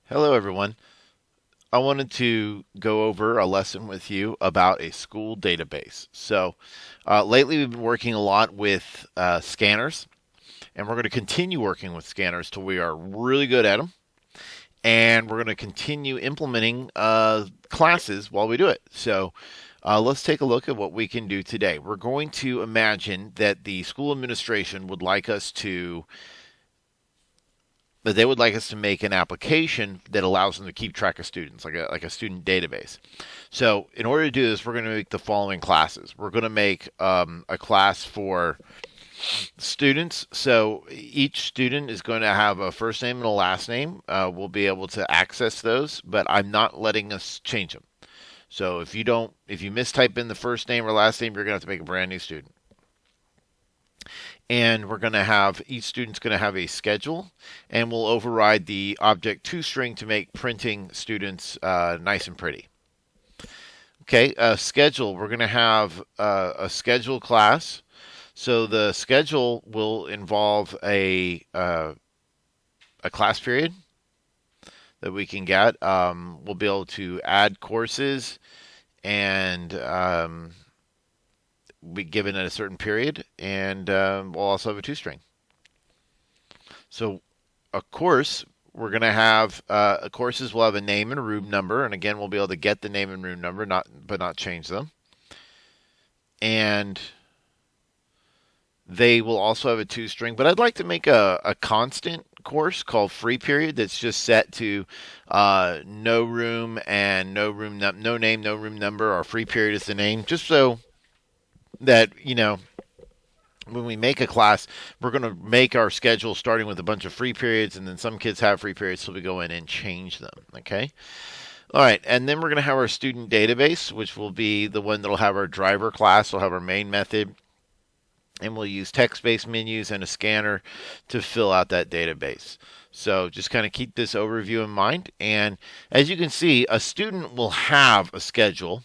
Hello, everyone. I wanted to go over a lesson with you about a school database. Lately we've been working a lot with scanners, and we're going to continue working with scanners till we are really good at them. And we're going to continue implementing classes while we do it. Let's take a look at what we can do today. We're going to imagine that the school administration would like us to but they would like us to make an application that allows them to keep track of students, like a student database. So in order to do this, we're going to make the following classes. We're going to make a class for students. So each student is going to have a first name and a last name. We'll be able to access those, but I'm not letting us change them. So if you mistype in the first name or last name, you're going to have to make a brand new student. And we're going to have each student's going to have a schedule, and we'll override the object toString to make printing students nice and pretty. Okay, schedule. We're going to have a schedule class. So the schedule will involve a class period that we can get. We'll be able to add courses and be given at a certain period, and we'll also have a toString. So a course, we're going to have courses will have a name and a room number, and again, we'll be able to get the name and room number, but not change them. And they will also have a toString, but I'd like to make a constant course called free period that's just set to no room and no name, no room number. Our free period is the name, just so that, when we make a class, we're going to make our schedule starting with a bunch of free periods, and then some kids have free periods, so we go in and change them, okay? All right, and then we're going to have our student database, which will be the one that will have our driver class, will have our main method, and we'll use text-based menus and a scanner to fill out that database. So just kind of keep this overview in mind, and as you can see, a student will have a schedule,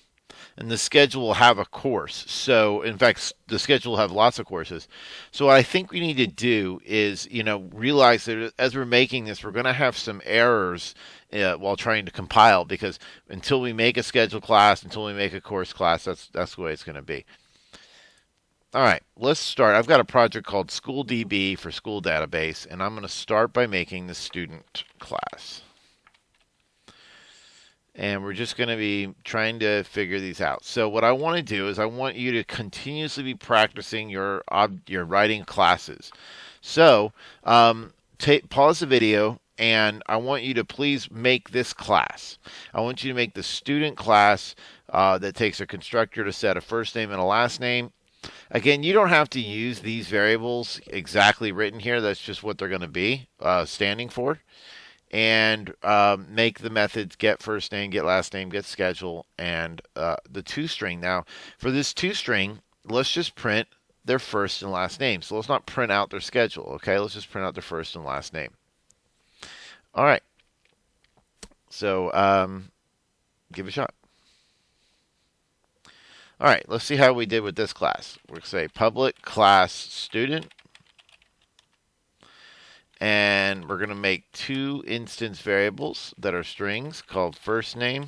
and the schedule will have a course. So, in fact, the schedule will have lots of courses. So what I think we need to do is, realize that as we're making this, we're going to have some errors while trying to compile, because until we make a schedule class, until we make a course class, that's the way it's going to be. All right, let's start. I've got a project called SchoolDB for School Database, and I'm going to start by making the student class. And we're just going to be trying to figure these out. So what I want to do is I want you to continuously be practicing your writing classes. So pause the video, and I want you to please make this class. I want you to make the student class that takes a constructor to set a first name and a last name. Again, you don't have to use these variables exactly written here. That's just what they're going to be standing for. And make the methods get first name, get last name, get schedule, and the toString. Now, for this toString, let's just print their first and last name. So let's not print out their schedule, okay? Let's just print out their first and last name. All right. So give it a shot. All right, let's see how we did with this class. We're going to say public class student. And we're going to make two instance variables that are strings called first name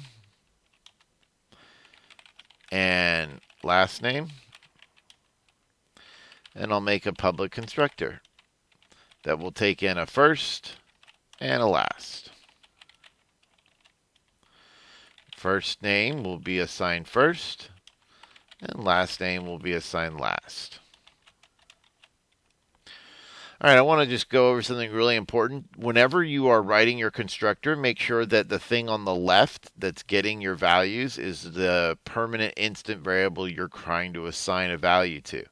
and last name. And I'll make a public constructor that will take in a first and a last. First name will be assigned first, and last name will be assigned last. All right, I want to just go over something really important. Whenever you are writing your constructor, make sure that the thing on the left that's getting your values is the permanent instant variable you're trying to assign a value to.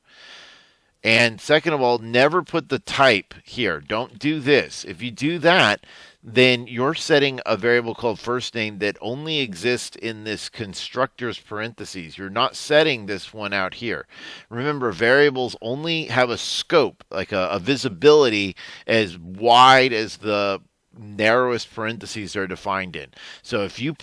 And second of all, never put the type here. Don't do this. If you do that, then you're setting a variable called first name that only exists in this constructor's parentheses. You're not setting this one out here. Remember, variables only have a scope, like a visibility as wide as the narrowest parentheses are defined in. So if you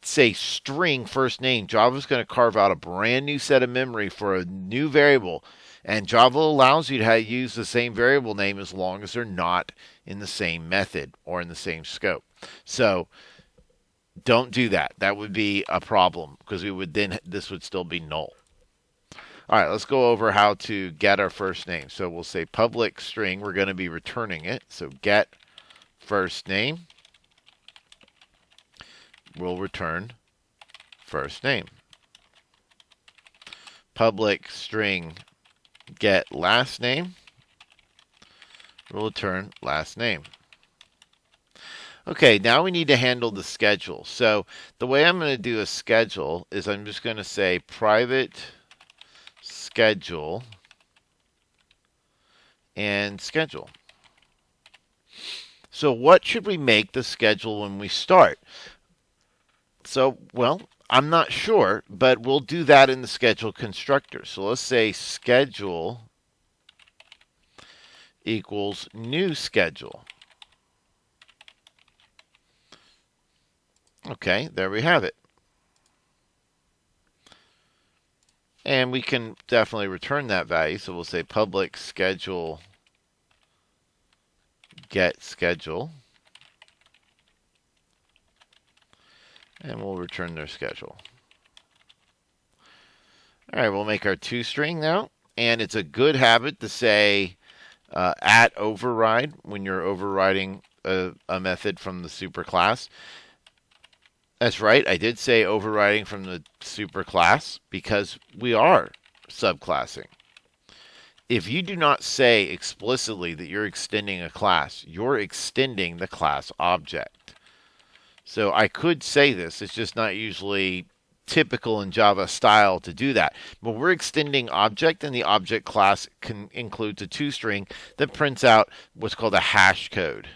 say string first name, Java's going to carve out a brand new set of memory for a new variable. And Java allows you to use the same variable name as long as they're not in the same method or in the same scope. So don't do that. That would be a problem because this would still be null. All right, let's go over how to get our first name. So we'll say public string. We're going to be returning it. So get first name will return first name. Public string get last name will return last name. Okay, now we need to handle the schedule. So the way I'm going to do a schedule is I'm just going to say private schedule and schedule. So what should we make the schedule when we start? So, well, I'm not sure, but we'll do that in the schedule constructor. So let's say schedule equals new schedule. Okay, there we have it. And we can definitely return that value. So we'll say public schedule get schedule. And we'll return their schedule. All right, we'll make our toString now. And it's a good habit to say at override when you're overriding a method from the superclass. That's right, I did say overriding from the superclass because we are subclassing. If you do not say explicitly that you're extending a class, you're extending the class object. So I could say this, it's just not usually typical in Java style to do that. But we're extending object, and the object class includes a toString that prints out what's called a hash code.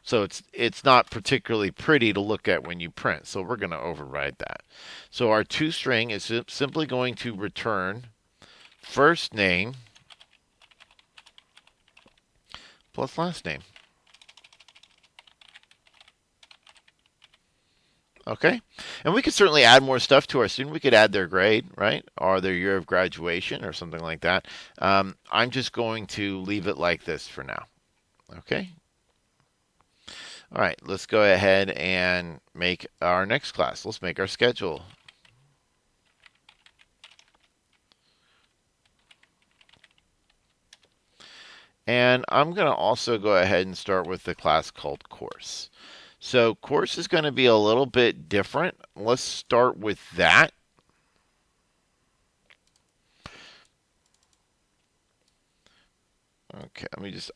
So it's not particularly pretty to look at when you print. So we're going to override that. So our toString is simply going to return first name plus last name. Okay, and we could certainly add more stuff to our student. We could add their grade, right, or their year of graduation or something like that. I'm just going to leave it like this for now. Okay. All right, let's go ahead and make our next class. Let's make our schedule. And I'm going to also go ahead and start with the class called course. So course is going to be a little bit different. Let's start with that. Okay,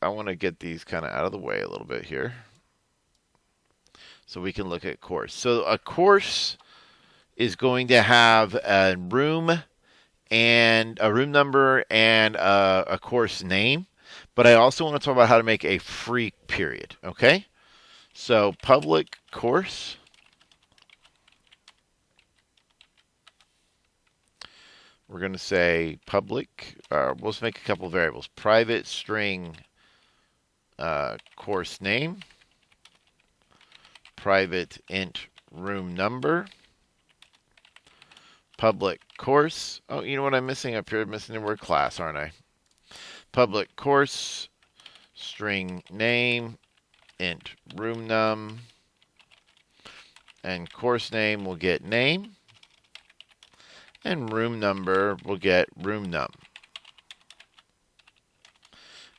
I want to get these kind of out of the way a little bit here, so we can look at course. So a course is going to have a room and a room number and a course name. But I also want to talk about how to make a free period. Okay, so public course. We're going to say public. Let's make a couple of variables. Private string course name. Private int room number. Public course. Oh, you know what I'm missing up here? I'm missing the word class, aren't I? Public course string name int room num, and course name will get name, and room number will get room num.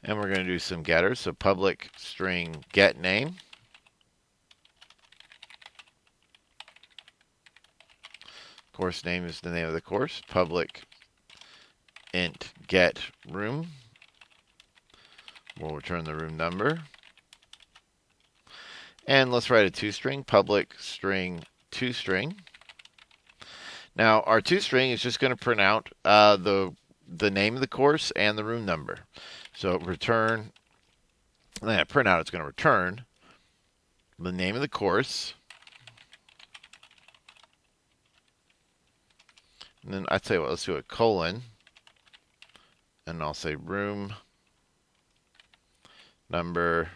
And we're going to do some getters. So public string get name. Course name is the name of the course. Public int get room. We'll return the room number. And let's write a toString, public string toString. Now our toString is just going to print out the name of the course and the room number. So return, and then at printout it's going to return the name of the course. And then I'd say, well, let's do a colon, and I'll say room number,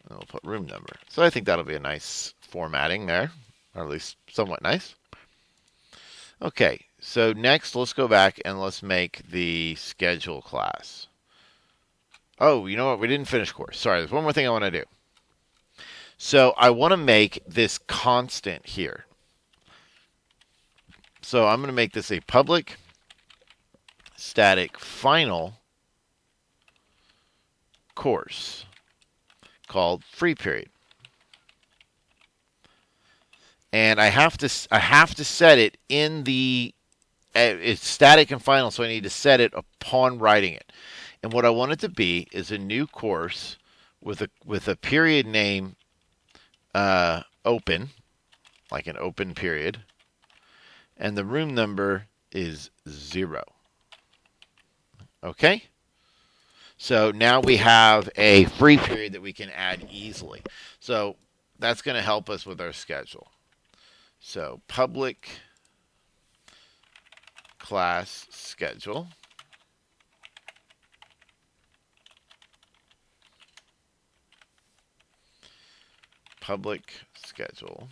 and we'll put room number. So I think that'll be a nice formatting there, or at least somewhat nice. Okay, So next, let's go back and let's make the schedule class. Oh, you know what? We didn't finish course. Sorry, there's one more thing I want to do. So I want to make this constant here. So I'm going to make this a public static final course called free period. And I have to set it in the it's static and final, so I need to set it upon writing it. And what I want it to be is a new course with a period name open, like an open period, and the room number is 0. Okay? So now we have a free period that we can add easily. So that's going to help us with our schedule. So public class schedule. Public schedule.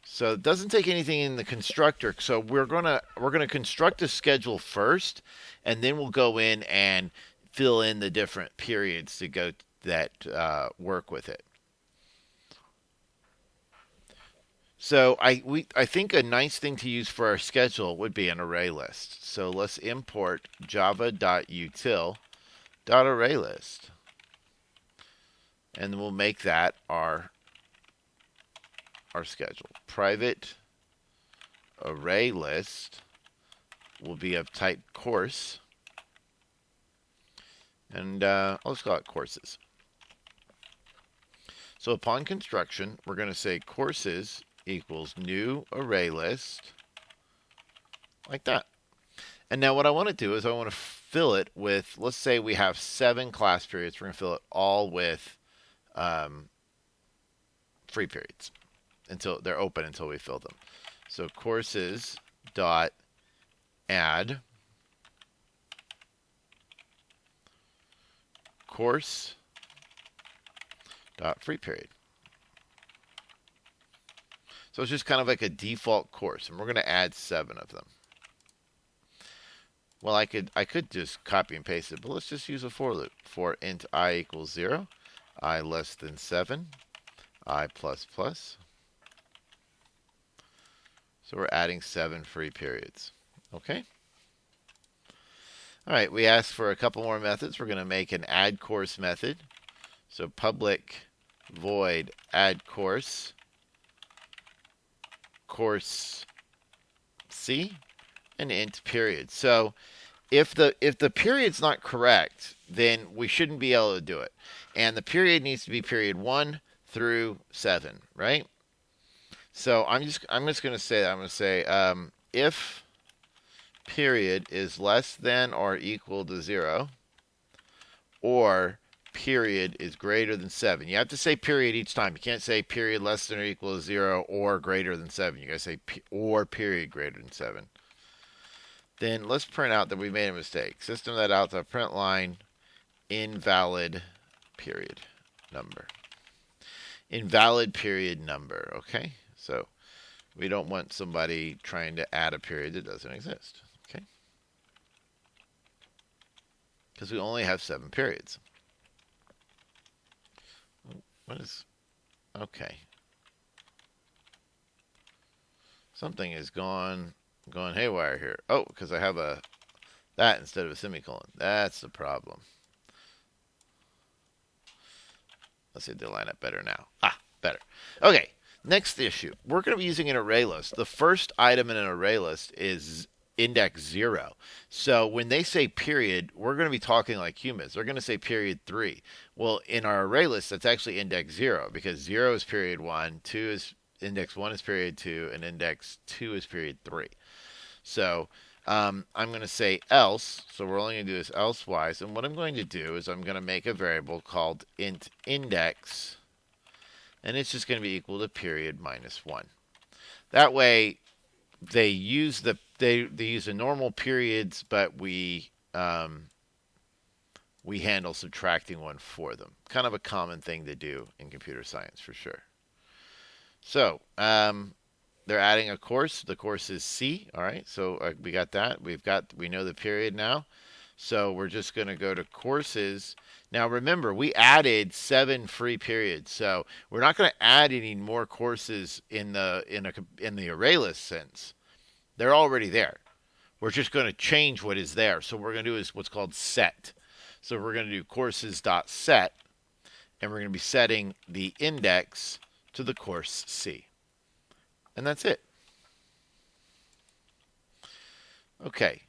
So it doesn't take anything in the constructor. So we're gonna construct a schedule first, and then we'll go in and fill in the different periods to go that work with it. So I think a nice thing to use for our schedule would be an array list. So let's import java.util.ArrayList, and we'll make that our schedule. Private array list will be of type course, and let's call it courses. So upon construction, we're going to say courses equals new array list, like that. And now what I want to do is I want to fill it with, let's say we have 7 class periods. We're going to fill it all with free periods until they're open until we fill them. So courses dot add course dot free period. So it's just kind of like a default course, and we're going to add 7 of them. Well, I could just copy and paste it, but let's just use a for loop. For int I equals 0, I less than 7, I plus plus. So we're adding 7 free periods. Okay? All right, we asked for a couple more methods. We're going to make an add course method. So public void add course C, and int period. So if the period's not correct, then we shouldn't be able to do it. And the period needs to be period 1 through 7, right? So I'm just going to say that. I'm going to say if period is less than or equal to 0, or period is greater than 7. You have to say period each time. You can't say period less than or equal to 0 or greater than 7. You got to say or period greater than 7. Then let's print out that we made a mistake. System.out.println invalid period number. Invalid period number, okay? So we don't want somebody trying to add a period that doesn't exist, okay? Because we only have 7 periods. What is... Okay. Something is gone haywire here. Oh, because I have that instead of a semicolon. That's the problem. Let's see if they line up better now. Better. Okay, next issue. We're going to be using an array list. The first item in an array list is index 0. So when they say period, we're going to be talking like humans. They're going to say period 3. Well, in our array list, that's actually index 0, because 0 is period 1, index 1 is period 2, and index 2 is period 3. So I'm going to say else. So we're only going to do this elsewise. And what I'm going to do is I'm going to make a variable called int index, and it's just going to be equal to period minus 1. That way, they use the normal periods, but we handle subtracting 1 for them. Kind of a common thing to do in computer science for sure. So they're adding a course. The course is C. All right, so we got that. We know the period now. So we're just going to go to courses. Now remember, we added 7 free periods, so we're not going to add any more courses in the array list sense. They're already there. We're just going to change what is there. So what we're going to do is what's called set. So we're going to do courses.set, and we're going to be setting the index to the course C. And that's it. Okay.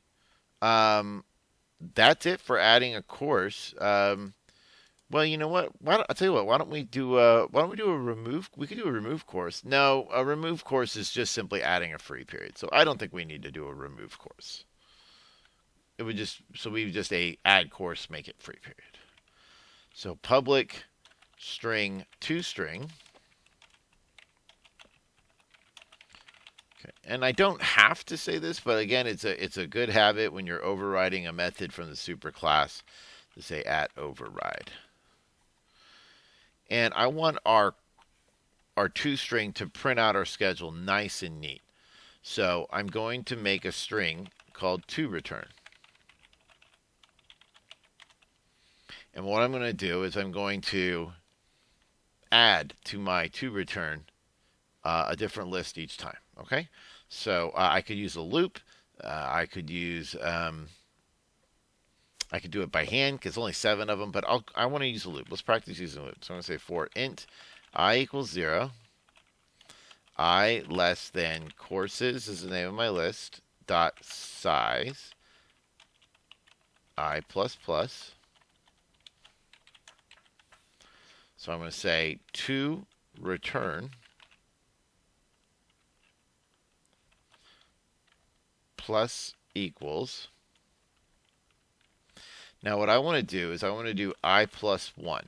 That's it for adding a course. Well, you know what? I'll tell you what. Why don't we do a remove? We could do a remove course. No, a remove course is just simply adding a free period. So I don't think we need to do a remove course. It would just we would just add course, make it free period. So public string to string. Okay. And I don't have to say this, but again, it's a good habit when you're overriding a method from the superclass to say @override. And I want our toString to print out our schedule nice and neat. So I'm going to make a string called toReturn. And what I'm going to do is I'm going to add to my toReturn a different list each time. Okay, so I could use a loop. I could use I could do it by hand because only 7 of them, but I want to use a loop. Let's practice using a loop. So I'm going to say for int I equals 0, I less than courses is the name of my list, dot size, I plus plus. So I'm going to say to return plus equals. Now what I want to do is I want to do I plus 1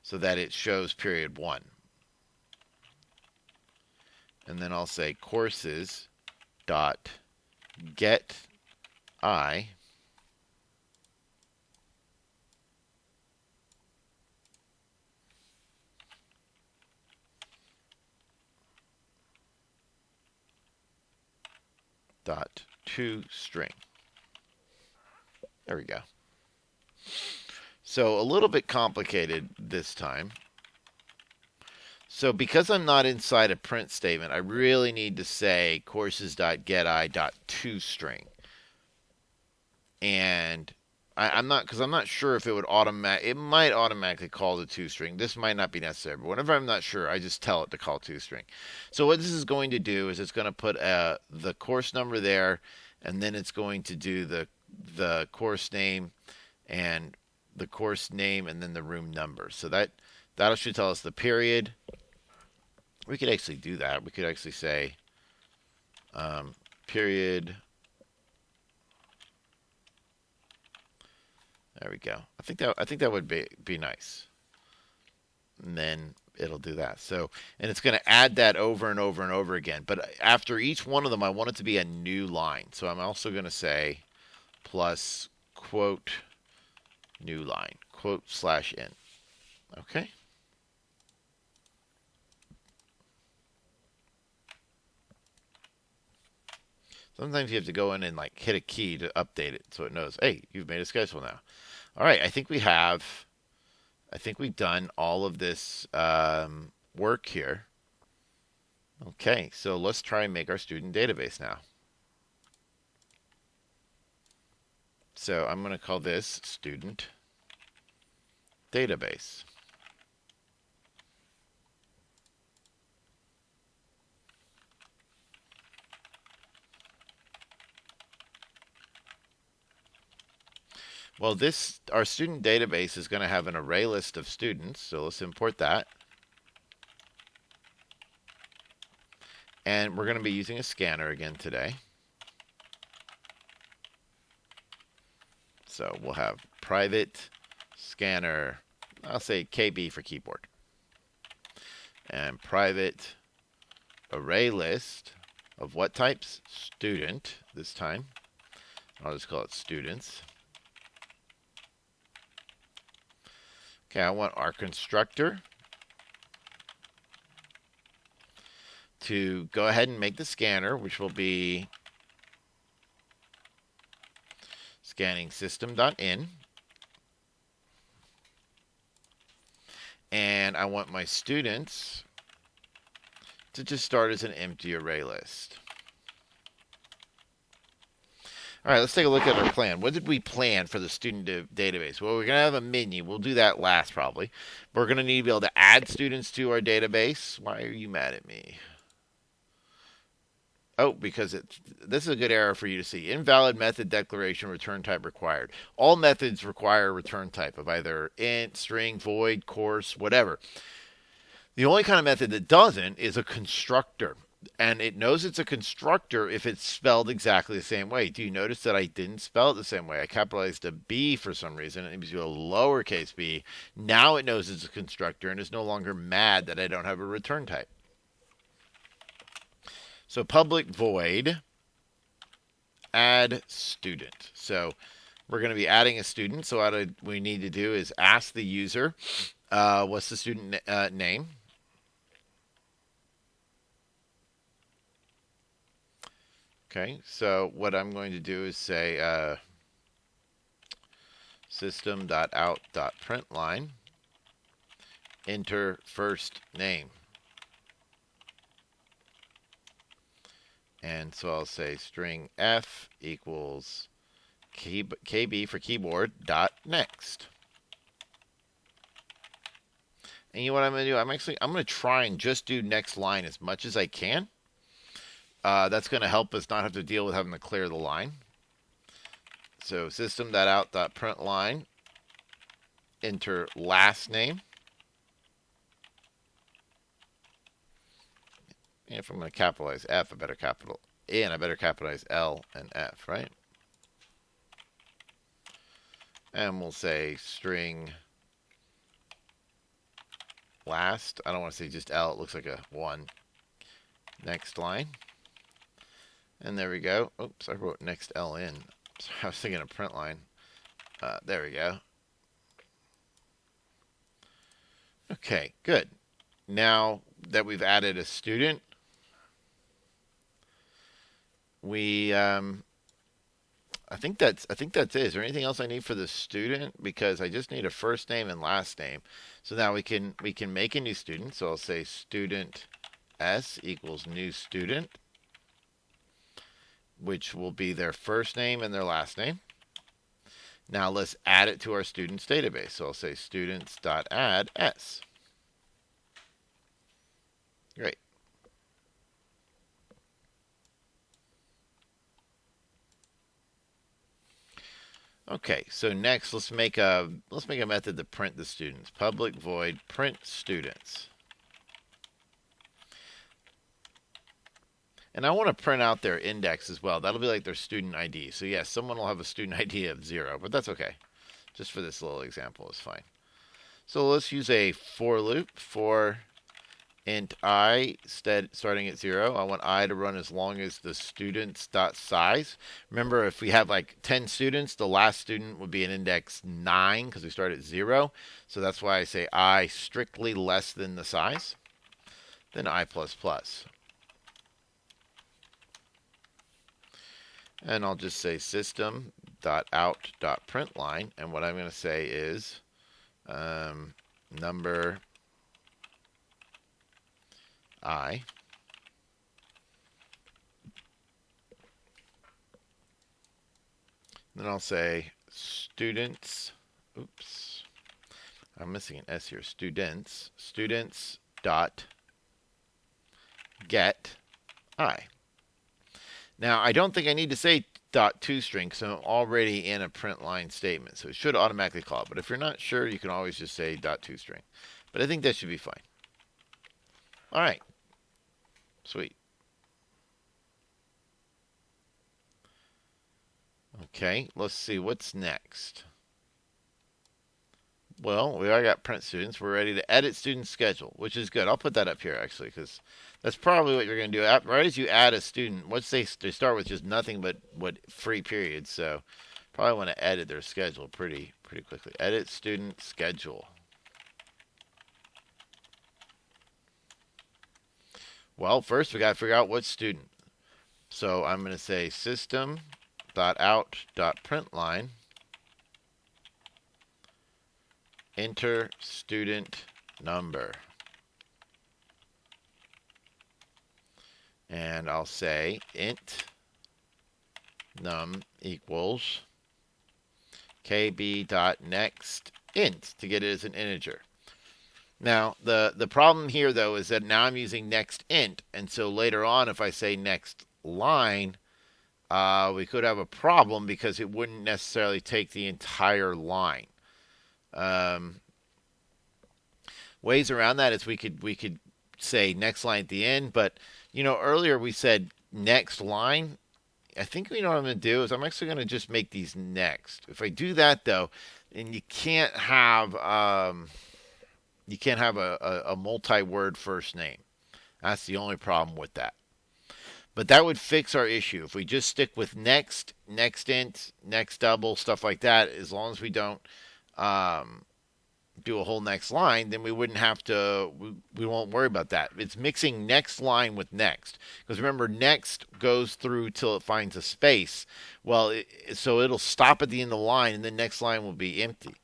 so that it shows period 1. And then I'll say courses dot get I dot toString. There we go. So a little bit complicated this time. So because I'm not inside a print statement, I really need to say courses.getI.toString. And I'm not sure if it would it might automatically call the toString. This might not be necessary, but whenever I'm not sure, I just tell it to call toString. So what this is going to do is it's going to put the course number there, and then it's going to do the course name and the course name and then the room number. So that should tell us the period. We could actually do that. We could actually say period. There we go. I think that would be nice. And then it'll do that. So, and it's going to add that over and over and over again. But after each one of them, I want it to be a new line. So I'm also going to say plus quote new line, quote slash in. Okay. Sometimes you have to go in and like hit a key to update it so it knows, hey, you've made a schedule now. All right, I think we've done all of this work here. Okay, so let's try and make our student database now. So I'm going to call this student database. Well, our student database is going to have an array list of students, so let's import that. And we're going to be using a scanner again today. So we'll have private scanner, I'll say KB for keyboard. And private array list of what types? Student this time. I'll just call it students. Okay, I want our constructor to go ahead and make the scanner, which will be scanning system.in. And I want my students to just start as an empty array list. All right, let's take a look at our plan. What did we plan for the student database? Well, we're going to have a menu. We'll do that last probably. But we're going to need to be able to add students to our database. Why are you mad at me? Oh, because this is a good error for you to see. Invalid method declaration return type required. All methods require a return type of either int, string, void, course, whatever. The only kind of method that doesn't is a constructor. And it knows it's a constructor if it's spelled exactly the same way. Do you notice that I didn't spell it the same way? I capitalized a B for some reason. It gives you a lowercase b. Now it knows it's a constructor and is no longer mad that I don't have a return type. So public void add student. So we're going to be adding a student. So what we need to do is ask the user, what's the student name? Okay, so what I'm going to do is say system.out.println, enter first name. And so I'll say string f equals kb for keyboard dot next. And you know what I'm going to do? I'm going to try and just do next line as much as I can. That's going to help us not have to deal with having to clear the line. So system.out.println, enter last name. And if I'm going to capitalize F, I better capital A, and I better capitalize L and F, right? And we'll say string last. I don't want to say just L. It looks like a 1. Next line. And there we go. Oops, I wrote next L in. So I was thinking of print line. There we go. Okay, good. Now that we've added a student, we I think that's it. Is there anything else I need for the student? Because I just need a first name and last name. So now we can make a new student. So I'll say student s equals new student, which will be their first name and their last name. Now let's add it to our students database. So I'll say students.add s. Great. Okay, so next let's make a method to print the students. Public void print students. And I want to print out their index as well. That'll be like their student ID. So yes, someone will have a student ID of 0, but that's okay. Just for this little example is fine. So let's use a for loop for int I starting at 0. I want I to run as long as the students.size. Remember, if we have like 10 students, the last student would be an index 9 because we start at 0. So that's why I say I strictly less than the size. Then I++. And I'll just say system.out.println, and what I'm going to say is number I. Then I'll say students. Oops, I'm missing an S here. Students dot get I. Now, I don't think I need to say .toString because I'm already in a print line statement. So it should automatically call it. But if you're not sure, you can always just say .toString. But I think that should be fine. All right. Sweet. Okay, let's see what's next. Well, we already got print students. We're ready to edit student schedule, which is good. I'll put that up here, actually, because that's probably what you're going to do. Right as you add a student, once they start with just nothing but free periods, so probably want to edit their schedule pretty quickly. Edit student schedule. Well, first we got to figure out what student. So I'm going to say system.out.println enter student number. And I'll say int num equals kb.nextInt to get it as an integer. Now, the problem here, though, is that now I'm using nextInt, and so later on, if I say next line, we could have a problem because it wouldn't necessarily take the entire line. Ways around that is we could say next line at the end, but earlier we said next line. I think what I'm going to do is I'm actually going to just make these next. If I do that though, and you can't have a multi-word first name. That's the only problem with that. But that would fix our issue if we just stick with next, next int, next double, stuff like that. As long as we don't do a whole next line, then we wouldn't have to, we won't worry about that. It's mixing next line with next. Because remember, next goes through till it finds a space. Well, so it'll stop at the end of the line, and the next line will be empty.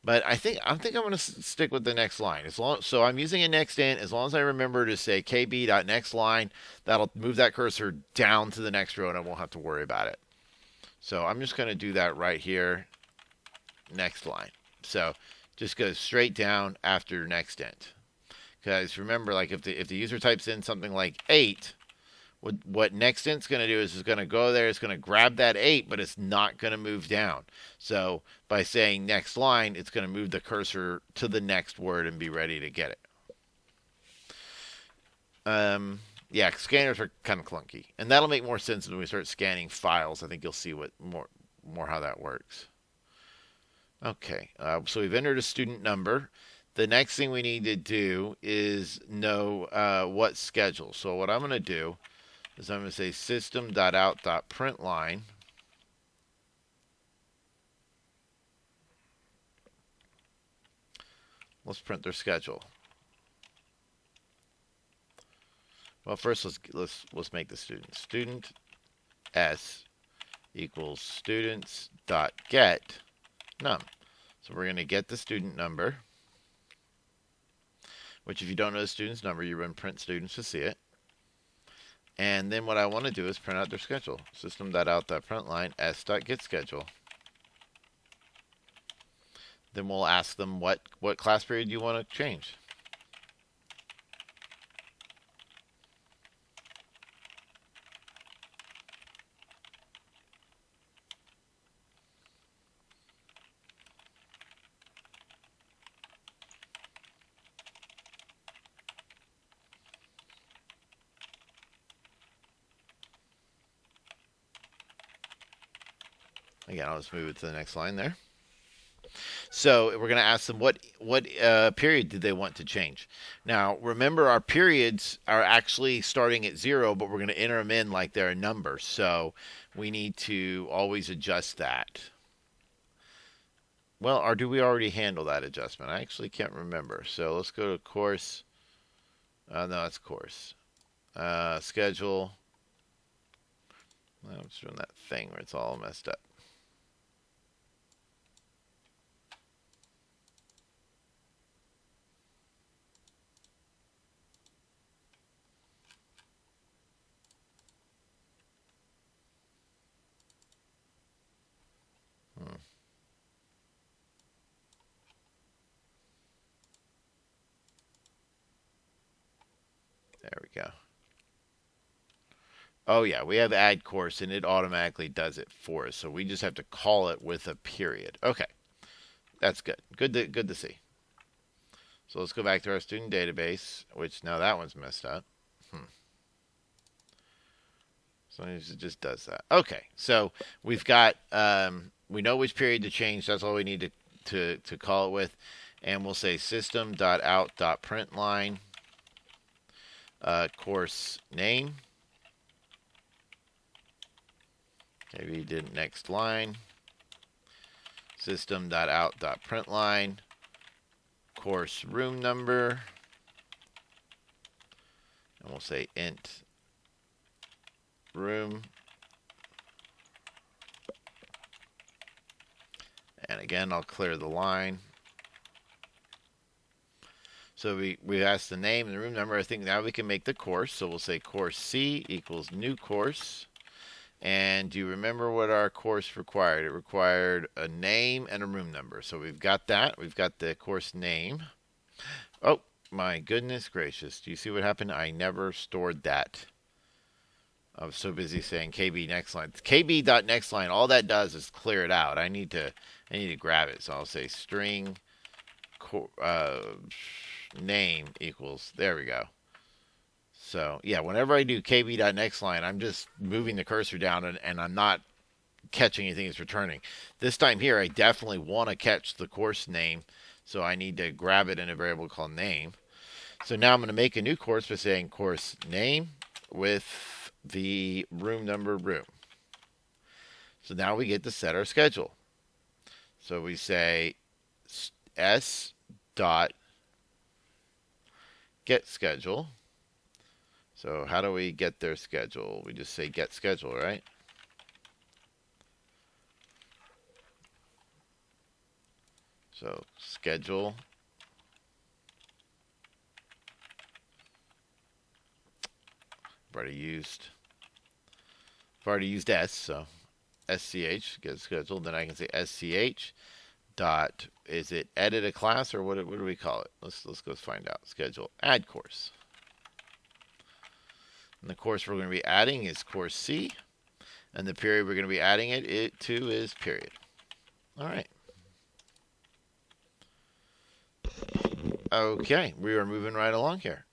But I think I'm going to stick with the next line. So I'm using a next int. As long as I remember to say kb.nextLine, that'll move that cursor down to the next row, and I won't have to worry about it. So I'm just going to do that right here, next line. So just go straight down after next int. Because remember, like if the user types in something like 8, what nextInt's going to do is it's going to go there, it's going to grab that 8, but it's not going to move down. So by saying next line, it's going to move the cursor to the next word and be ready to get it. Yeah, scanners are kind of clunky, and that'll make more sense when we start scanning files. I think you'll see what more how that works. Okay, so we've entered a student number. The next thing we need to do is know what schedule. So what I'm going to do is I'm going to say system.out.println. Let's print their schedule. Well, first let's make the student. Student s equals students.get num. So we're going to get the student number, which if you don't know the student's number, you run print students to see it. And then what I want to do is print out their schedule. System.out.println s.getSchedule. Then we'll ask them what class period you want to change. Again, I'll just move it to the next line there. So we're going to ask them what period did they want to change. Now, remember, our periods are actually starting at 0, but we're going to enter them in like they're a number. So we need to always adjust that. Well, or do we already handle that adjustment? I actually can't remember. So let's go to course. No, that's course. Schedule. I'm just doing that thing where it's all messed up. There we go. Oh yeah, we have add course and it automatically does it for us. So we just have to call it with a period. Okay, that's good. Good to see. So let's go back to our student database, which now that one's messed up. Sometimes it just does that. Okay, so we've got we know which period to change. That's all we need to call it with, and we'll say system.out.println course name. Maybe you did next line. System.out.println course room number. And we'll say int room. And again, I'll clear the line. So we asked the name and the room number. I think now we can make the course. So we'll say course C equals new course. And do you remember what our course required? It required a name and a room number. So we've got that. We've got the course name. Oh, my goodness gracious. Do you see what happened? I never stored that. I was so busy saying KB next line. KB.next line, all that does is clear it out. I need to grab it. So I'll say string name equals, there we go. So yeah, whenever I do KB.next line, I'm just moving the cursor down and I'm not catching anything it's returning. This time here, I definitely want to catch the course name. So I need to grab it in a variable called name. So now I'm going to make a new course by saying course name with the room number room. So now we get to set our schedule. So we say s dot get schedule. So how do we get their schedule? We just say get schedule, right? So schedule. I've already used S, so SCH, get schedule. Then I can say SCH dot, is it edit a class or what do we call it? Let's go find out. Schedule add course. And the course we're going to be adding is course C. And the period we're going to be adding it to is period. All right. Okay, we are moving right along here.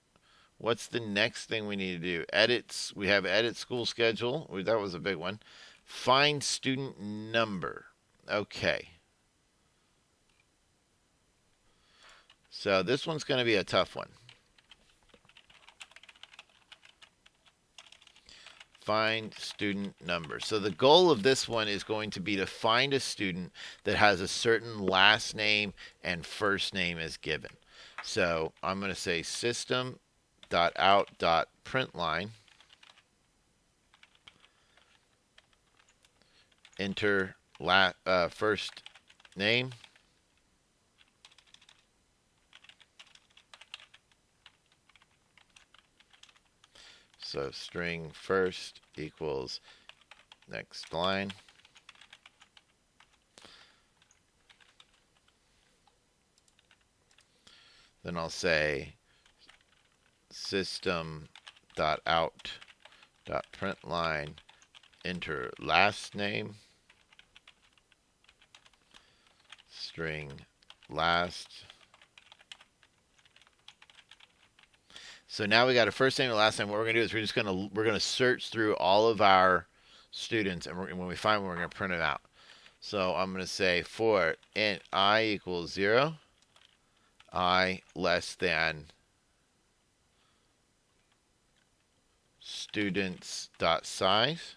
What's the next thing we need to do? Edits. We have edit school schedule. That was a big one. Find student number. Okay. So this one's going to be a tough one. Find student number. So the goal of this one is going to be to find a student that has a certain last name and first name as given. So I'm going to say system.out.println enter first name so string first equals next line. Then I'll say system.out.println enter last name string last. So now we got a first name and last name. What we're going to do is we're going to search through all of our students, and when we find one, we're going to print it out. So I'm going to say for int I equals 0, I less than students.size,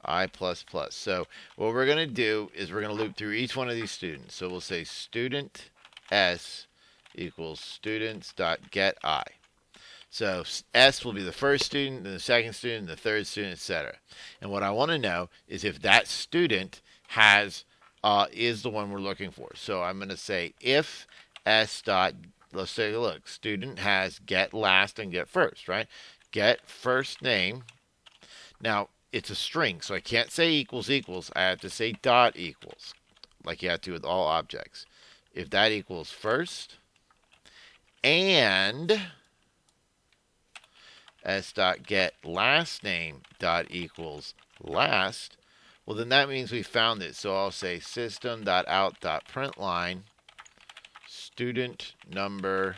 I plus plus. So what we're going to do is we're going to loop through each one of these students. So we'll say student s equals students.getI. So S will be the first student, then the second student, the third student, etc. And what I want to know is if that student has is the one we're looking for. So I'm going to say if S dot, let's take a look. Student has get last and get first, right? Get first name. Now it's a string, so I can't say equals equals. I have to say dot equals, like you have to with all objects. If that equals first and s.get last name dot equals last, well then that means we found it. So I'll say system.out.println student number,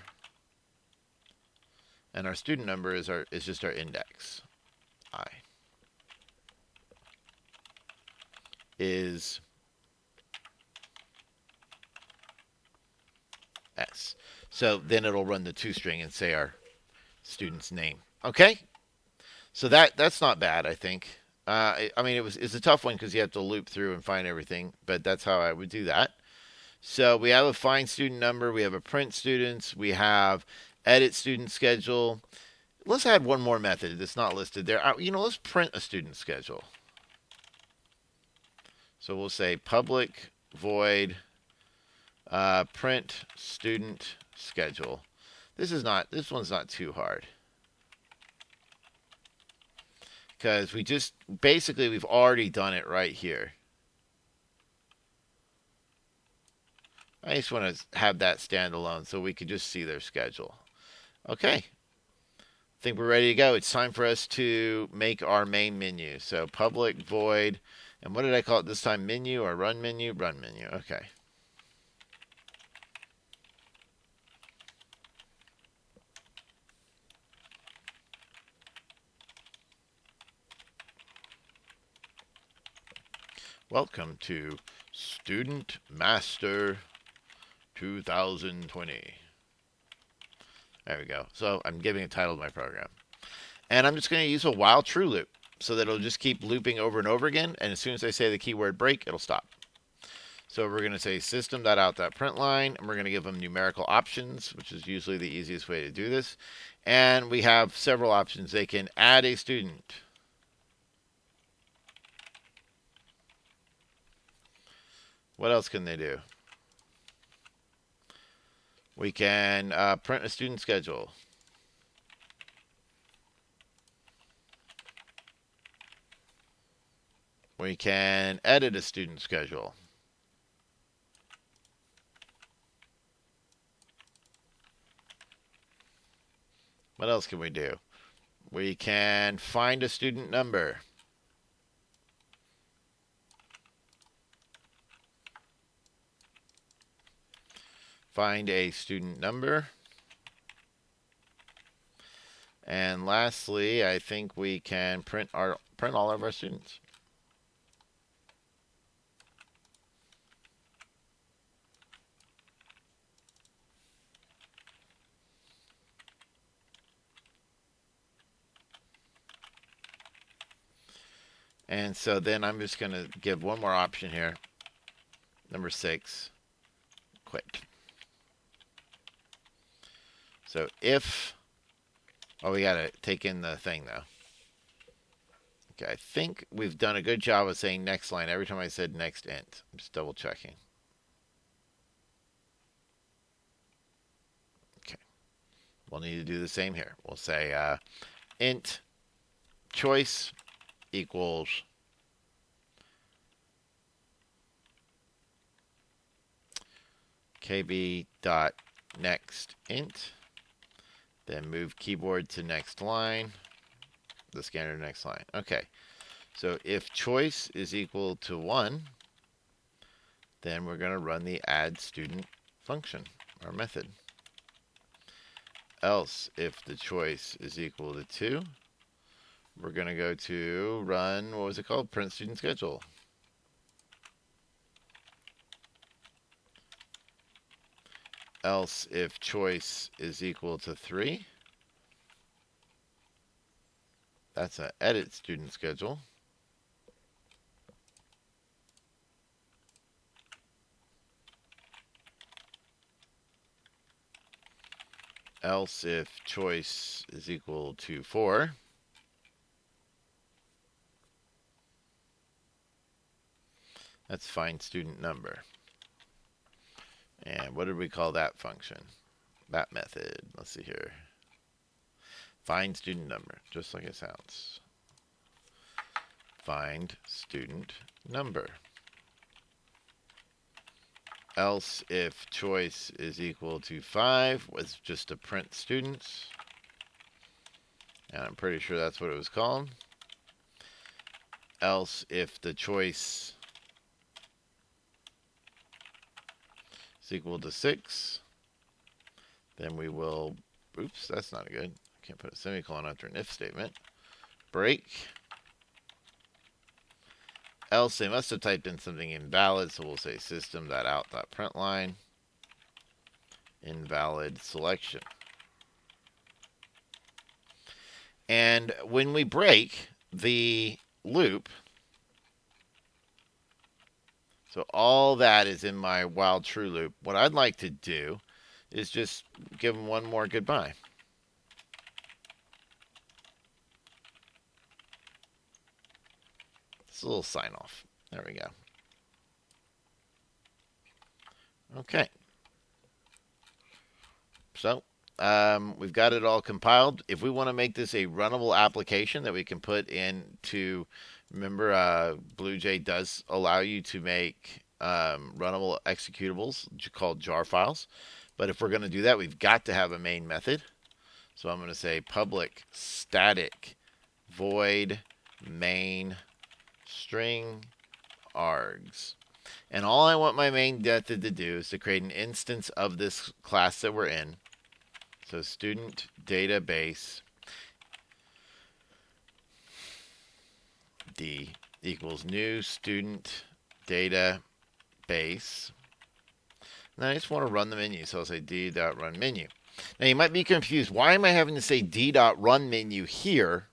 and our student number is just our index. I is S. So then it'll run the toString and say our student's name. Okay, so that's not bad, I think. I mean, it's a tough one because you have to loop through and find everything, but that's how I would do that. So we have a find student number, we have a print students, we have edit student schedule. let's add one more method that's not listed there. Let's print a student schedule. So we'll say public void print student schedule. This one's not too hard, because we've already done it right here. I just want to have that standalone so we can just see their schedule. Okay. I think we're ready to go. It's time for us to make our main menu. So public void, and what did I call it this time? Menu or run menu? Run menu. Okay. Welcome to Student Master 2020. There we go. So I'm giving a title to my program. And I'm just going to use a while true loop so that it'll just keep looping over and over again. And as soon as I say the keyword break, it'll stop. So we're going to say system.out.println, and we're going to give them numerical options, which is usually the easiest way to do this. And we have several options. They can add a student. What else can they do? We can print a student schedule. We can edit a student schedule. What else can we do? We can find a student number. Find a student number. And lastly, I think we can print all of our students. And so then I'm just going to give one more option here. Number 6, quit. So if, we got to take in the thing though. Okay, I think we've done a good job of saying next line every time I said next int. I'm just double checking. Okay, we'll need to do the same here. We'll say int choice equals kb.next int. Then move keyboard to next line, the scanner to next line. Okay, so if choice is equal to 1, then we're going to run the add student function, our method. Else, if the choice is equal to 2, we're going to go to run, what was it called? Print student schedule. Else, if choice is equal to 3, that's an edit student schedule. Else, if choice is equal to 4, that's find student number. And what did we call that function? That method. Let's see here. Find student number, just like it sounds. Find student number. Else, if choice is equal to 5, was just to print students. And I'm pretty sure that's what it was called. Else, if the choice is equal to 6, then we will, oops, that's not good. I can't put a semicolon after an if statement. Break. Else, they must have typed in something invalid, so we'll say system.out.println invalid selection. And when we break the loop, so all that is in my while true loop. What I'd like to do is just give them one more goodbye. It's a little sign off. There we go. Okay. So we've got it all compiled. If we want to make this a runnable application that we can put into, remember, BlueJ does allow you to make runnable executables called jar files. But if we're going to do that, we've got to have a main method. So I'm going to say public static void main string args. And all I want my main method to do is to create an instance of this class that we're in. So student database D equals new student database. And then I just want to run the menu. So I'll say d.run menu. Now you might be confused. Why am I having to say d.run menu here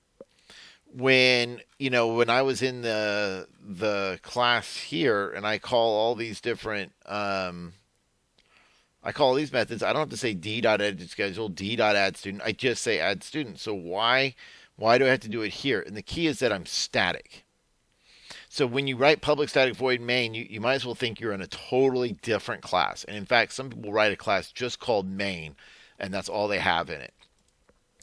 when, when I was in the class here and I call all these different I call these methods, I don't have to say d.editSchedule, d.addStudent. I just say add student. So why do I have to do it here? And the key is that I'm static. So when you write public static void main, you might as well think you're in a totally different class. And in fact, some people write a class just called main, and that's all they have in it.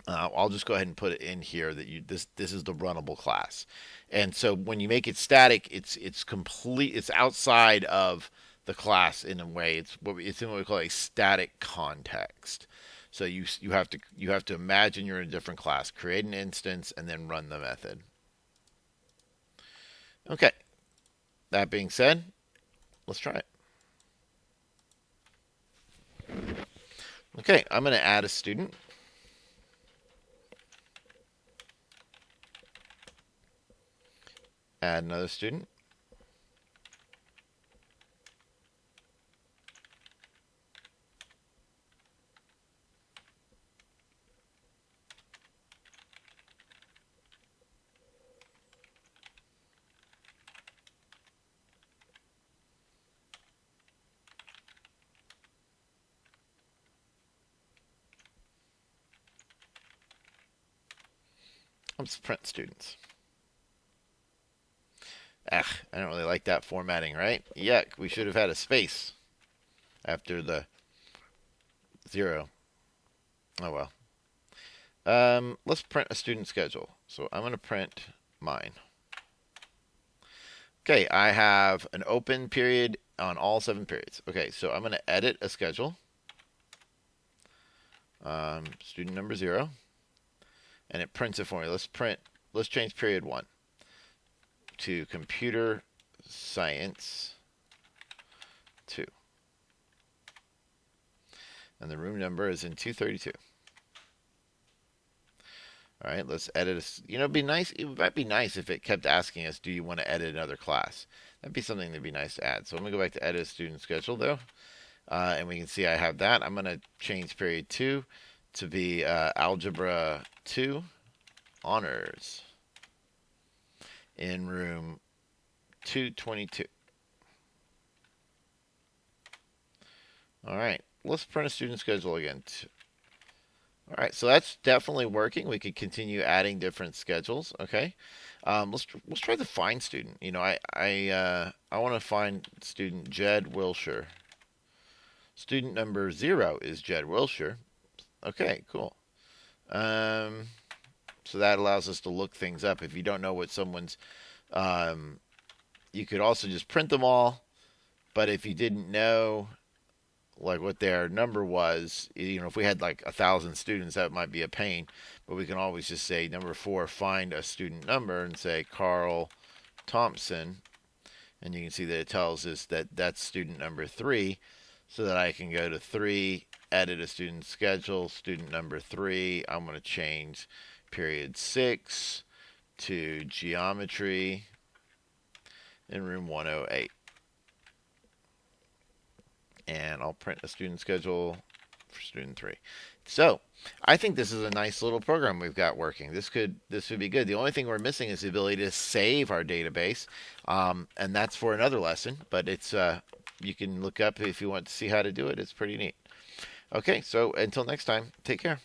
I'll just go ahead and put it in here that this is the runnable class. And so when you make it static, it's complete. It's outside of the class in a way. It's in what we call a static context. So you have to imagine you're in a different class, create an instance, and then run the method. Okay. That being said, let's try it. Okay, I'm going to add a student. Add another student. Let's print students. I don't really like that formatting, right? Yuck, we should have had a space after the 0. Oh well. Let's print a student schedule. So I'm going to print mine. Okay, I have an open period on all 7 periods. Okay, so I'm going to edit a schedule. Student number 0. And it prints it for me. Let's change period 1 to computer science 2. And the room number is in 232. All right, let's edit. It'd be nice. It might be nice if it kept asking us, do you want to edit another class? That'd be something that'd be nice to add. So I'm going to go back to edit student schedule, though. And we can see I have that. I'm going to change period 2 to be algebra 2 honors in room 222. All right, let's print a student schedule again. All right, so that's definitely working. We could continue adding different schedules. Okay, let's try the find student. I want to find student Jed Wilshire. Student number 0 is Jed Wilshire. Okay, cool. So that allows us to look things up. If you don't know what someone's, you could also just print them all. But if you didn't know, like what their number was, if we had like 1,000 students, that might be a pain. But we can always just say number 4, find a student number, and say Carl Thompson, and you can see that it tells us that that's student number 3, so that I can go to 3, edit a student schedule, student number 3. I'm going to change period 6 to geometry in room 108. And I'll print a student schedule for student 3. So I think this is a nice little program we've got working. This would be good. The only thing we're missing is the ability to save our database, and that's for another lesson. But it's you can look up if you want to see how to do it. It's pretty neat. Okay, so until next time, take care.